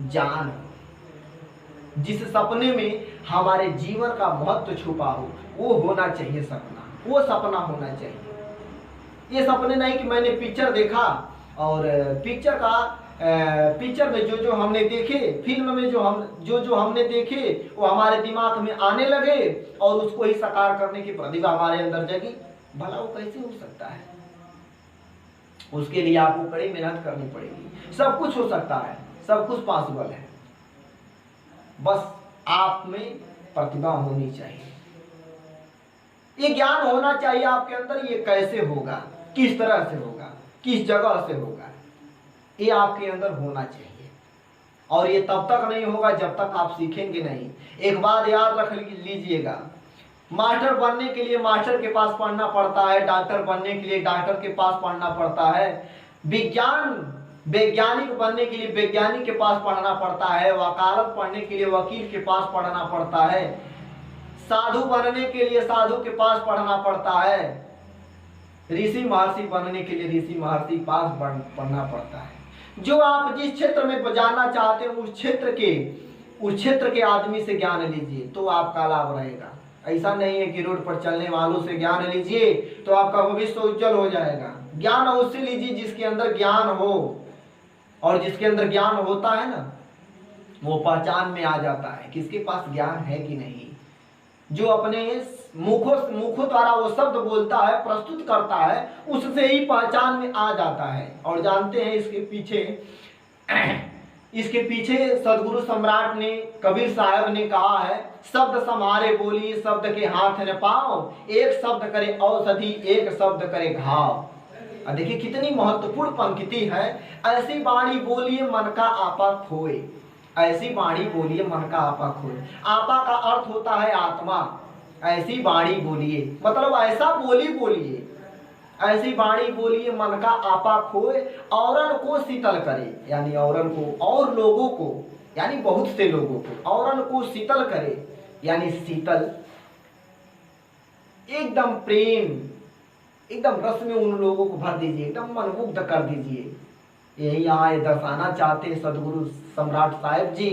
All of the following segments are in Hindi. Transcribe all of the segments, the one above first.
जान हो, जिस सपने में हमारे जीवन का महत्व छुपा हो, वो होना चाहिए सपना, वो सपना होना चाहिए। ये सपने नहीं कि मैंने पिक्चर देखा और पिक्चर में जो जो हमने देखे, फिल्म में जो हमने देखे वो हमारे दिमाग में आने लगे और उसको ही साकार करने की प्रतिभा हमारे अंदर जगी। भला वो कैसे हो सकता है? उसके लिए आपको कड़ी मेहनत करनी पड़ेगी। सब कुछ हो सकता है, सब कुछ पॉसिबल है, बस आप में प्रतिभा होनी चाहिए, ये ज्ञान होना चाहिए आपके अंदर। ये कैसे होगा, किस तरह से होगा, किस जगह से होगा, ये आपके अंदर होना चाहिए। और ये तब तक नहीं होगा जब तक आप सीखेंगे नहीं। एक बात याद रख लीजिएगा, मास्टर बनने के लिए मास्टर के पास पढ़ना पड़ता है, डॉक्टर बनने के लिए डॉक्टर के पास पढ़ना पड़ता है, वैज्ञानिक बनने के लिए वैज्ञानिक के पास पढ़ना पड़ता है, वकालत पढ़ने के लिए वकील के पास पढ़ना पड़ता है, साधु बनने के लिए साधु के पास पढ़ना पड़ता है, ऋषि महर्षि बनने के लिए ऋषि महर्षि पास पढ़ना पड़ता है। जो आप जिस क्षेत्र में जाना चाहते हैं उस क्षेत्र के आदमी से ज्ञान लीजिए तो आपका लाभ रहेगा। ऐसा नहीं है कि रोड पर चलने वालों से ज्ञान लीजिए तो आपका भविष्य उज्जवल हो जाएगा। ज्ञान उससे लीजिए जिसके अंदर ज्ञान हो, और जिसके अंदर ज्ञान होता है ना, वो पहचान में आ जाता है किसके पास ज्ञान है कि नहीं। जो अपने मुखों द्वारा वो शब्द बोलता है, प्रस्तुत करता है, उससे ही पहचान में आ जाता है। और जानते हैं इसके पीछे सदगुरु सम्राट ने, कबीर साहब ने कहा है, शब्द समारे बोलिए शब्द के हाथ न पाओ, एक शब्द करे औषधि एक शब्द करे घाव। देखिए कितनी महत्वपूर्ण पंक्ति है। ऐसी वाणी बोलिए मन का आपा खोए, ऐसी वाणी बोलिए मन का आपा खोए। आपा का अर्थ होता है आत्मा। ऐसी वाणी बोलिए मतलब ऐसा बोलिए, ऐसी वाणी बोलिए मन का आपा खोए, औरन को शीतल करे, यानी औरन को, और लोगों को, यानी बहुत से लोगों को, औरन को शीतल करे, यानी शीतल, एकदम प्रेम, एकदम रस में उन लोगों को भर दीजिए, एकदम मनमुग्ध कर दीजिए। यही यहाँ दर्शाना चाहते हैं सदगुरु सम्राट साहिब जी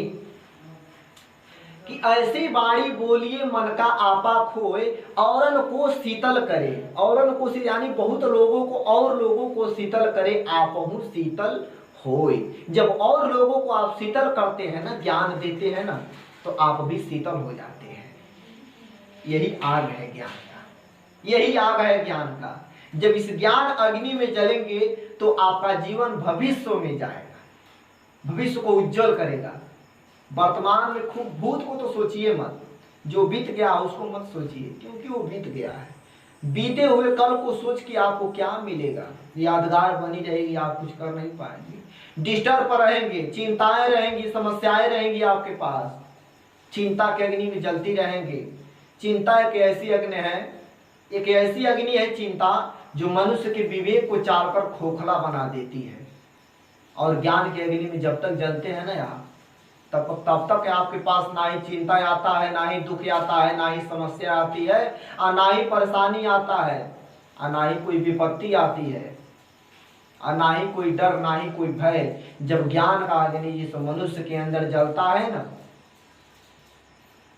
कि ऐसी वाणी बोलिए मन का आपा खोए, औरन को शीतल करे, औरन को यानी बहुत लोगों को, और लोगों को शीतल करे, आपहु शीतल होए। जब और लोगों को आप शीतल करते हैं ना, ज्ञान देते हैं ना, तो आप भी शीतल हो जाते हैं। यही आग है ज्ञान का, यही आग है ज्ञान का। जब इस ज्ञान अग्नि में जलेंगे तो आपका जीवन भविष्य में जाएगा, भविष्य को उज्जवल करेगा। वर्तमान में खूब भूत को तो सोचिए मत, जो बीत गया उसको मत सोचिए, क्योंकि वो बीत गया है। बीते हुए कल को सोच के आपको क्या मिलेगा? यादगार बनी रहेगी, आप कुछ कर नहीं पाएंगे, डिस्टर्ब रहेंगे, चिंताएं रहेंगी, समस्याएं रहेंगी आपके पास, चिंता के अग्नि में जलती रहेंगे। चिंता एक ऐसी अग्नि है, एक ऐसी अग्नि है चिंता, जो मनुष्य के विवेक को चालकर खोखला बना देती है। और ज्ञान के अग्नि में जब तक जलते हैं ना आप, तब तक आपके पास ना ही चिंता आता है, ना ही दुख आता है, ना ही समस्या आती है, और ना ही परेशानी आता है, और ना ही कोई विपत्ति आती है, और ना ही कोई डर, ना ही कोई भय। जब ज्ञान का अग्नि जिस मनुष्य के अंदर जलता है ना,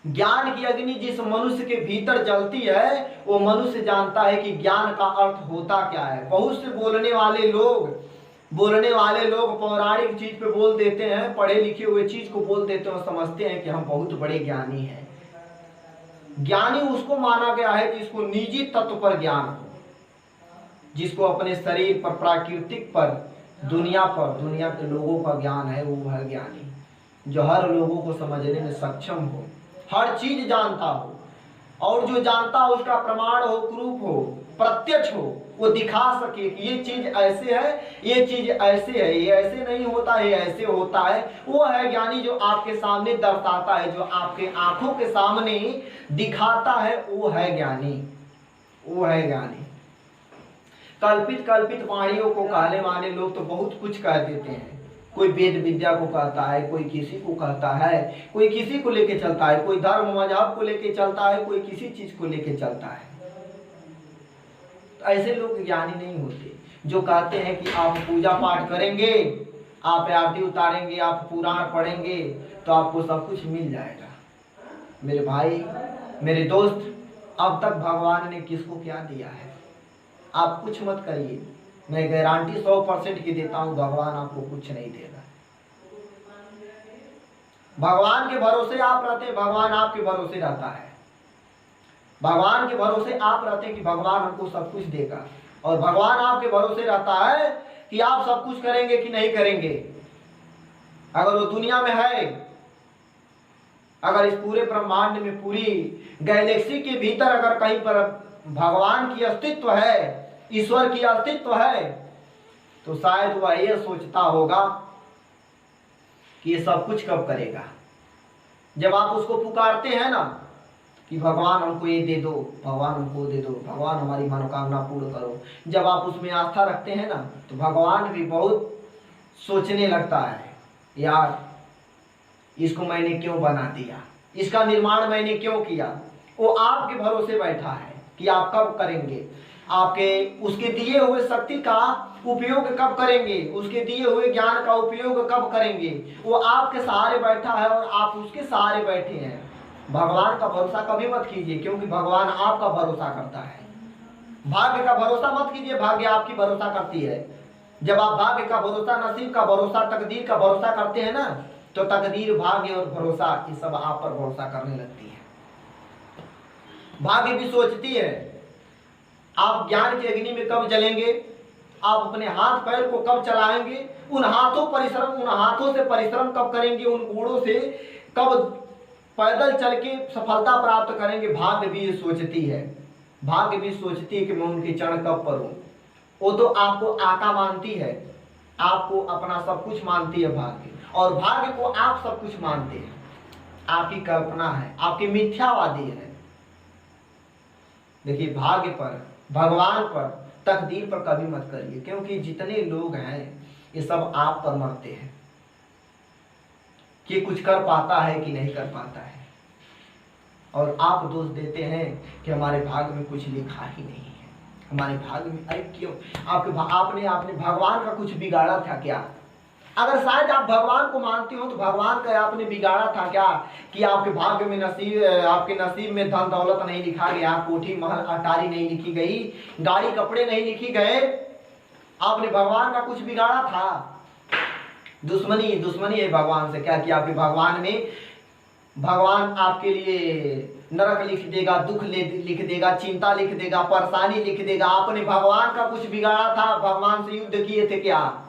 ज्ञान की अग्नि जिस मनुष्य के भीतर जलती है, वो मनुष्य जानता है कि ज्ञान का अर्थ होता क्या है। बहुत से बोलने वाले लोग पौराणिक चीज पे बोल देते हैं, पढ़े लिखे हुए चीज को बोल देते हैं और समझते हैं कि हम बहुत बड़े ज्ञानी हैं। ज्ञानी उसको माना गया है जिसको निजी तत्व पर ज्ञान हो, जिसको अपने शरीर पर, प्राकृतिक पर, दुनिया के लोगों का ज्ञान है, वो है ज्ञानी। जो हर लोगों को समझने में सक्षम हो, हर चीज जानता हो, और जो जानता हो उसका प्रमाण हो, प्रूफ हो, प्रत्यक्ष हो, वो दिखा सके कि ये चीज ऐसे है, ये चीज ऐसे है, ये ऐसे नहीं होता है, ये ऐसे होता है। वो है ज्ञानी, जो आपके सामने दर्शाता है, जो आपके आंखों के सामने दिखाता है, वो है ज्ञानी, वो है ज्ञानी। कल्पित वाणियों को कहने वाले लोग तो बहुत कुछ कह देते हैं। कोई वेद विद्या को कहता है, कोई किसी को कहता है, कोई किसी को लेके चलता है, कोई धर्म मजहब को लेके चलता है, कोई किसी चीज को लेके चलता है। तो ऐसे लोग ज्ञानी नहीं होते। जो कहते हैं कि आप पूजा पाठ करेंगे, आप आरती उतारेंगे, आप पुराण पढ़ेंगे तो आपको सब कुछ मिल जाएगा। मेरे भाई, मेरे दोस्त, अब तक भगवान ने किसको क्या दिया है? आप कुछ मत करिए, मैं गारंटी 100% की देता हूं, भगवान आपको कुछ नहीं देगा। भगवान के भरोसे आप रहते हैं, भगवान आपके भरोसे रहता है। भगवान के भरोसे आप रहते हैं कि भगवान हमको सब कुछ देगा, और भगवान आपके भरोसे रहता है कि आप सब कुछ करेंगे कि नहीं करेंगे। अगर वो दुनिया में है, अगर इस पूरे ब्रह्मांड में, पूरी गैलेक्सी के भीतर अगर कहीं पर भगवान की अस्तित्व है, ईश्वर की अस्तित्व है, तो शायद वह यह सोचता होगा कि ये सब कुछ कब करेगा। जब आप उसको पुकारते हैं ना कि भगवान हमको ये दे दो, भगवान हमको दे दो, भगवान हमारी मनोकामना पूर्ण करो, जब आप उसमें आस्था रखते हैं ना, तो भगवान भी बहुत सोचने लगता है, यार इसको मैंने क्यों बना दिया, इसका निर्माण मैंने क्यों किया। वो आपके भरोसे बैठा है कि आप कब करेंगे, आपके उसके दिए हुए शक्ति का उपयोग कब करेंगे, उसके दिए हुए ज्ञान का उपयोग कब करेंगे। वो आपके सहारे बैठा है और आप उसके सहारे बैठे हैं। भगवान का भरोसा कभी मत कीजिए, क्योंकि भगवान आपका भरोसा करता है। भाग्य का भरोसा मत कीजिए, भाग्य आपकी भरोसा करती है। जब आप भाग्य का भरोसा, नसीब का भरोसा, तकदीर का भरोसा करते हैं ना, तो तकदीर, भाग्य और भरोसा ये सब आप पर भरोसा करने लगती है। भाग्य भी सोचती है आप ज्ञान की अग्नि में कब जलेंगे, आप अपने हाथ पैर को कब चलाएंगे, उन हाथों से परिश्रम कब करेंगे, उन घोड़ों से कब पैदल चल के सफलता प्राप्त करेंगे। भाग्य भी सोचती है, भाग्य भी सोचती है कि मैं उनके चरण कब परूं। वो तो आपको आका मानती है, आपको अपना सब कुछ मानती है भाग्य, और भाग्य को आप सब कुछ मानते हैं। आपकी कल्पना है, आपकी मिथ्यावादी है। देखिए, भाग्य पर, भगवान पर, तकदीर पर कभी मत करिए, क्योंकि जितने लोग हैं ये सब आप पर मरते हैं कि कुछ कर पाता है कि नहीं कर पाता है, और आप दोष देते हैं कि हमारे भाग्य में कुछ लिखा ही नहीं है, हमारे भाग्य में। अरे क्यों? आपने भगवान का कुछ बिगाड़ा था क्या? अगर शायद आप भगवान को मानते हो तो भगवान का आपने बिगाड़ा था क्या कि आपके भाग्य में आपके नसीब में धन दौलत नहीं लिखा गया, कोठी महल अटारी नहीं लिखी गई, गाड़ी कपड़े नहीं लिखी गए। आपने भगवान का कुछ बिगाड़ा था। दुश्मनी है भगवान से। क्या किया आपके भगवान ने? भगवान आपके लिए नरक लिख देगा, दुख लिख देगा, चिंता लिख देगा, परेशानी लिख देगा। आपने भगवान का कुछ बिगाड़ा था, भगवान से युद्ध किए थे क्या?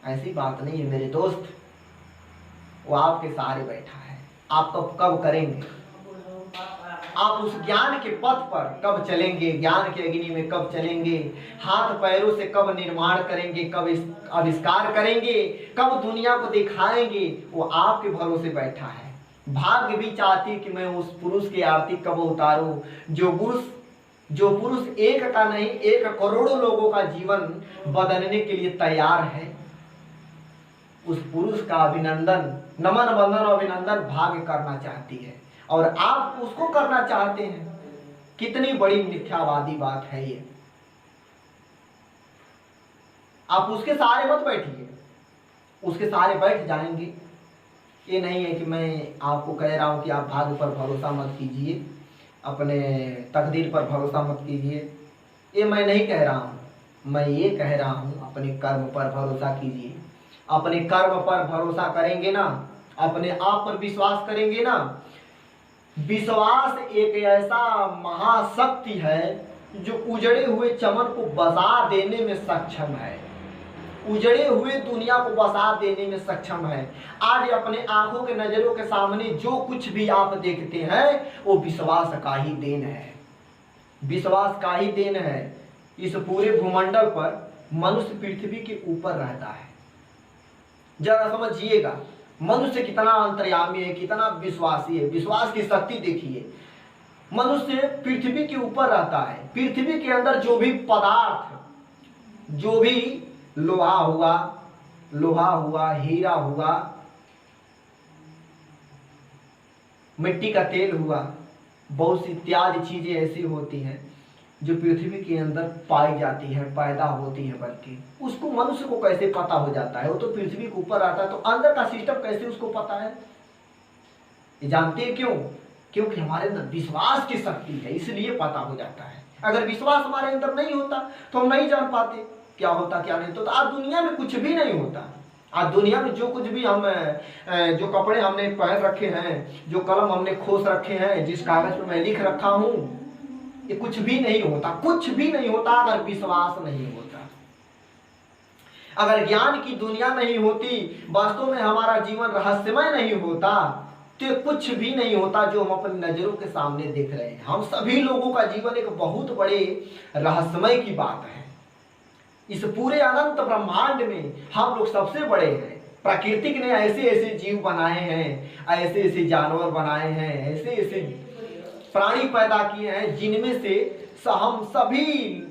ऐसी बात नहीं है मेरे दोस्त। वो आपके सहारे बैठा है। आप कब करेंगे? आप उस ज्ञान के पथ पर कब चलेंगे, ज्ञान की अग्नि में कब चलेंगे, हाथ पैरों से कब निर्माण करेंगे, कब आविष्कार करेंगे, कब दुनिया को दिखाएंगे, वो आपके भरोसे बैठा है। भाग्य भी चाहती कि मैं उस पुरुष की आरती कब उतारूं, जो पुरुष एक का नहीं 1 करोड़ों लोगों का जीवन बदलने के लिए तैयार है। उस पुरुष का अभिनंदन, नमन वंदन अभिनंदन भाग्य करना चाहती है, और आप उसको करना चाहते हैं। कितनी बड़ी मिथ्यावादी बात है ये। आप उसके सहारे मत बैठिए, उसके सहारे बैठ जाएंगे। ये नहीं है कि मैं आपको कह रहा हूं कि आप भाग्य पर भरोसा मत कीजिए, अपने तकदीर पर भरोसा मत कीजिए, ये मैं नहीं कह रहा हूं। मैं ये कह रहा हूं अपने कर्म पर भरोसा कीजिए। अपने कर्म पर भरोसा करेंगे ना, अपने आप पर विश्वास करेंगे ना। विश्वास एक ऐसा महाशक्ति है जो उजड़े हुए चमन को बसा देने में सक्षम है, उजड़े हुए दुनिया को बसा देने में सक्षम है। आज अपने आंखों के नजरों के सामने जो कुछ भी आप देखते हैं वो विश्वास का ही देन है, विश्वास का ही देन है। इस पूरे भूमंडल पर मनुष्य पृथ्वी के ऊपर रहता है। जरा समझिएगा मनुष्य कितना अंतर्यामी है, कितना विश्वासी है। विश्वास की शक्ति देखिए। मनुष्य पृथ्वी के ऊपर रहता है। पृथ्वी के अंदर जो भी पदार्थ, जो भी लोहा हुआ, हीरा हुआ, मिट्टी का तेल हुआ, बहुत सी इत्यादि चीजें ऐसी होती हैं जो पृथ्वी के अंदर पाई जाती है, पैदा होती है, बल्कि उसको मनुष्य को कैसे पता हो जाता है? वो तो पृथ्वी के ऊपर आता है, तो अंदर का सिस्टम कैसे उसको पता है? ये जानते हैं क्यों? क्योंकि हमारे अंदर विश्वास की शक्ति है, इसलिए पता हो जाता है। अगर विश्वास हमारे अंदर नहीं होता तो हम नहीं जान पाते क्या होता क्या नहीं होता। तो आज दुनिया में कुछ भी नहीं होता। आज दुनिया में जो कुछ भी हम जो कपड़े हमने पहन रखे हैं, जो कलम हमने खोस रखे हैं, जिस कागज पर मैं लिख रखा हूं, ये कुछ भी नहीं होता, कुछ भी नहीं होता अगर विश्वास नहीं होता। अगर ज्ञान की दुनिया नहीं होती, वास्तव में हमारा जीवन रहस्यमय नहीं होता, तो कुछ भी नहीं होता जो हम अपनी नजरों के सामने देख रहे हैं। हम सभी लोगों का जीवन एक बहुत बड़े रहस्यमय की बात है। इस पूरे अनंत ब्रह्मांड में हम लोग सबसे बड़े हैं। प्रकृति ने ऐसे ऐसे जीव बनाए हैं, ऐसे ऐसे जानवर बनाए हैं, ऐसे ऐसे प्राणी पैदा किए हैं, जिनमें से हम सभी,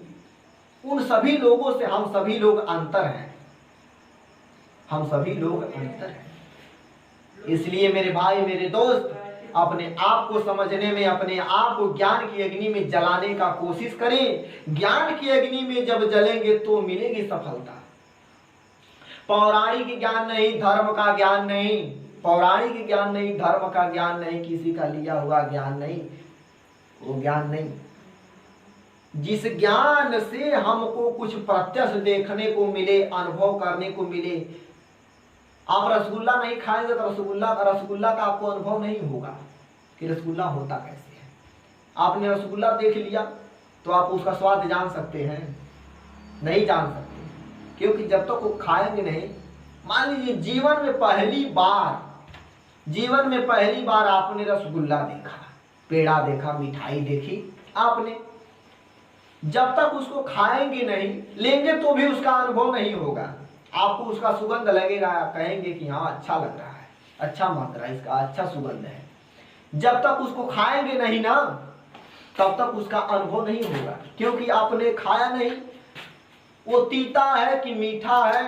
उन सभी लोगों से हम सभी लोग अंतर हैं। हम सभी लोग अंतर हैं। इसलिए मेरे भाई, मेरे दोस्त, अपने आप को समझने में, अपने आप को ज्ञान की अग्नि में जलाने का कोशिश करें। ज्ञान की अग्नि में जब जलेंगे तो मिलेगी सफलता। पौराणिक ज्ञान नहीं, धर्म का ज्ञान नहीं, पौराणिक ज्ञान नहीं, धर्म का ज्ञान नहीं, किसी का लिया हुआ ज्ञान नहीं, वो ज्ञान नहीं। जिस ज्ञान से हमको कुछ प्रत्यक्ष देखने को मिले, अनुभव करने को मिले। आप रसगुल्ला नहीं खाएंगे तो रसगुल्ला का आपको अनुभव नहीं होगा कि रसगुल्ला होता कैसे है। आपने रसगुल्ला देख लिया तो आप उसका स्वाद जान सकते हैं? नहीं जान सकते, क्योंकि जब तक वो खाएंगे नहीं। मान लीजिए जीवन में पहली बार आपने रसगुल्ला देखा, पेड़ा देखा, मिठाई देखी आपने, जब तक उसको खाएंगे नहीं, लेंगे तो भी उसका अनुभव नहीं होगा। आपको उसका सुगंध लगेगा, कहेंगे कि हाँ अच्छा लग रहा है, अच्छा महक रहा है, इसका अच्छा सुगंध है। जब तक उसको खाएंगे नहीं ना, तब तक उसका अनुभव नहीं होगा, क्योंकि आपने खाया नहीं। वो तीता है कि मीठा है,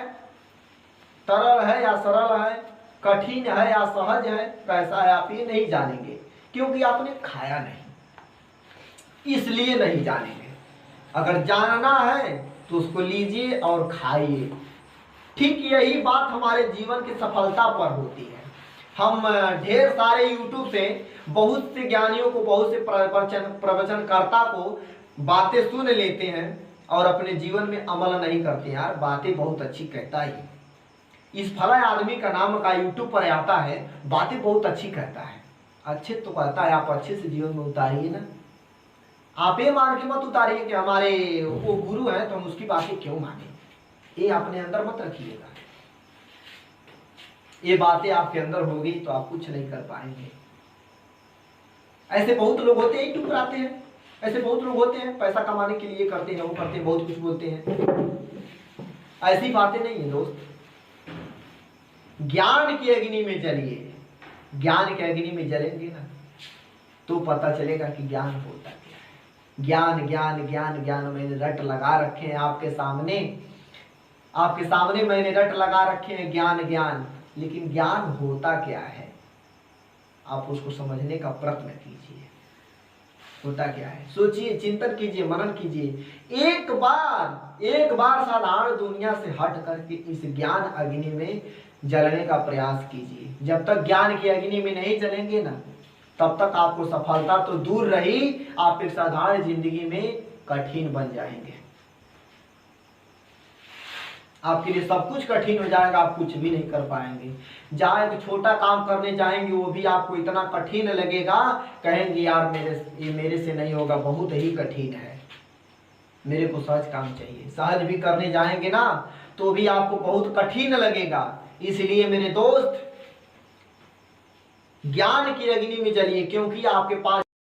तरल है या सरल है, कठिन है या सहज है, कैसा है, आप ये नहीं जानेंगे, क्योंकि आपने खाया नहीं, इसलिए नहीं जानेंगे। अगर जानना है तो उसको लीजिए और खाइए। ठीक यही बात हमारे जीवन की सफलता पर होती है। हम ढेर सारे YouTube से बहुत से ज्ञानियों को, बहुत से प्रवचनकर्ता को बातें सुन लेते हैं और अपने जीवन में अमल नहीं करते। यार बातें बहुत अच्छी कहता है, इस फला आदमी का नाम का YouTube पर आता है, बातें बहुत अच्छी कहता है, अच्छे तो कहता है, आप अच्छे से जीवन में उतारिए ना। आप ये मान के मत उतारिए कि हमारे वो गुरु हैं तो हम उसकी बातें क्यों माने, ये अपने अंदर मत रखिएगा। ये बातें आपके अंदर होगी तो आप कुछ नहीं कर पाएंगे। ऐसे बहुत लोग होते हैं, यूट्यूब पर आते हैं, ऐसे बहुत लोग होते हैं पैसा कमाने के लिए करते हैं, वो करते हैं, बहुत कुछ बोलते हैं। ऐसी बातें नहीं है दोस्त। ज्ञान की अग्नि में जलिए, ज्ञान की अग्नि में जलेंगे ना तो पता चलेगा कि ज्ञान होता क्या है। ज्ञान ज्ञान ज्ञान ज्ञान मैंने रट लगा रखे हैं आपके सामने मैंने रट लगा रखे हैं ज्ञान ज्ञान, लेकिन ज्ञान होता क्या है आप उसको समझने का प्रयत्न कीजिए। होता क्या है सोचिए, चिंतन कीजिए, मनन कीजिए। एक बार साधारण दुनिया से हट करके इस ज्ञान अग्नि में जलने का प्रयास कीजिए। जब तक ज्ञान की अग्नि में नहीं जलेंगे ना, तब तक आपको सफलता तो दूर रही, आप एक साधारण जिंदगी में कठिन बन जाएंगे। आपके लिए सब कुछ कठिन हो जाएगा, आप कुछ भी नहीं कर पाएंगे। जहाँ एक छोटा काम करने जाएंगे वो भी आपको इतना कठिन लगेगा, कहेंगे यार मेरे से नहीं होगा, बहुत ही कठिन है, मेरे को सहज काम चाहिए। सहज भी करने जाएंगे ना तो भी आपको बहुत कठिन लगेगा। इसलिए मेरे दोस्त ज्ञान की अग्नि में जलिए, क्योंकि आपके पास